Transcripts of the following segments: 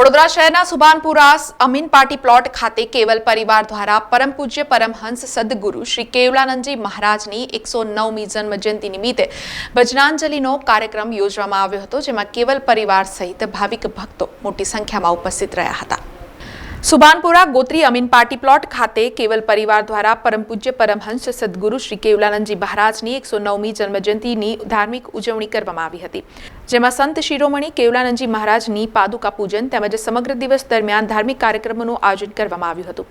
વડોદરા શહેરના Subhanpura Amin party plot ખાતે કેવલ પરિવાર દ્વારા પરમ પૂજ્ય પરમહંસ સદગુરુ શ્રી કેવલાનંદજી મહારાજની 109મી જન્મજયંતિ નિમિત્તે ભજનાંજલિનો કાર્યક્રમ યોજવામાં આવ્યો હતો, જેમાં કેવલ પરિવાર સહિત ભાવિક ભક્તો મોટી સંખ્યામાં ઉપસ્થિત રહ્યા હતા। સુભાનપુરા ગોત્રી અમીન પાર્ટી પ્લોટ ખાતે કેવલ પરિવાર દ્વારા પરમ પૂજ્ય પરમહંસ સદગુરુ શ્રી કેવલાનંદજી મહારાજની 109મી જન્મજયંતિની ધાર્મિક ઉજવણી કરવામાં આવી હતી, જેમાં સંત શિરોમણી કેવલાનંદજી મહારાજની પાદુકા પૂજન તેમજ સમગ્ર દિવસ દરમિયાન ધાર્મિક કાર્યક્રમોનું આયોજન કરવામાં આવ્યું હતું।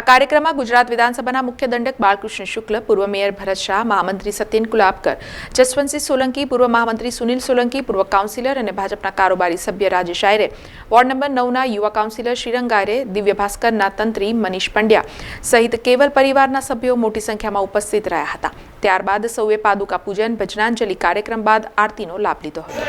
આ કાર્યક્રમમાં ગુજરાત વિધાનસભાના મુખ્ય દંડક બાલકૃષ્ણ શુક્લ, પૂર્વ મેયર ભરત શાહ, મહામંત્રી સત્યેન કુલાબકર, જસવંતસિંહ સોલંકી, પૂર્વ મહામંત્રી સુનિલ સોલંકી, પૂર્વ કાઉન્સિલર અને ભાજપના કારોબારી સભ્ય રાજેશ આયરે, વોર્ડ નંબર 9ના યુવા કાઉન્સિલર શ્રીરંગ આયરે, દિવ્ય ભાસ્કરના તંત્રી મનીષ પંડ્યા સહિત કેવલ પરિવારના સભ્યો મોટી સંખ્યામાં ઉપસ્થિત રહ્યા હતા। ત્યારબાદ સૌએ પાદુકા પૂજન, ભજનાંજલિ કાર્યક્રમ બાદ આરતીનો લાભ લીધો હતો।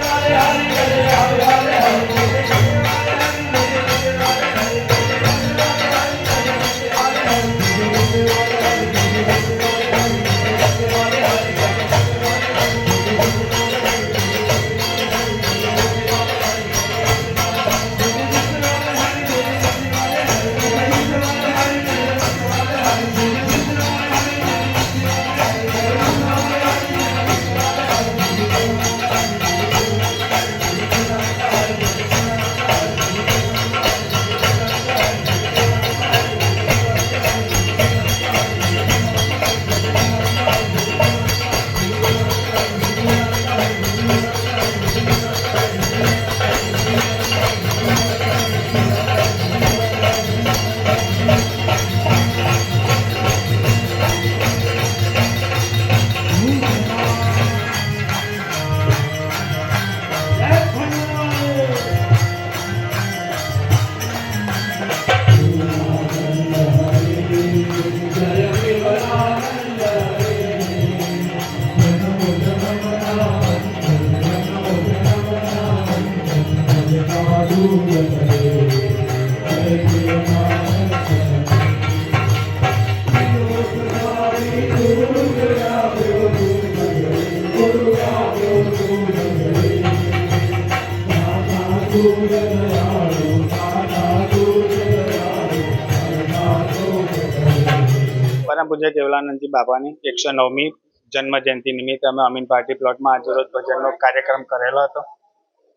परम पूज्य केवलानंदजी बाबानी 109મી जन्मजयंती निमित्ते અમે અમીન પાર્ટી પ્લોટમાં આજે રોજ ભજનનો કાર્યક્રમ કરેલો હતો।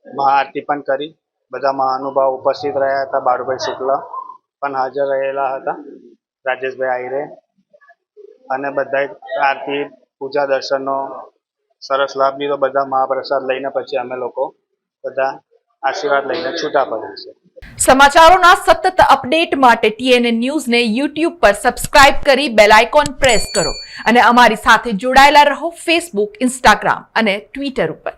મહાઆરતી પણ કરી, બધા મહાનુભાવ ઉપસ્થિત રહ્યા હતા। બાળુભાઈ શુક્લ પણ હાજર રહેલા હતા, રાજેશભાઈ આયરે અને બધાએ આરતી, પૂજા, દર્શનનો સરસ લાભ લીધો। બધા મહાપ્રસાદ લઈને પછી અમે લોકો બધા આશીર્વાદ લઈને છૂટા પડ્યા છે। સમાચારોના સતત અપડેટ માટે TNN ન્યૂઝને YouTube પર સબસ્ક્રાઇબ કરી બેલ આઇકોન પ્રેસ કરો અને અમારી સાથે જોડાયેલા રહો Facebook, Instagram અને Twitter ઉપર।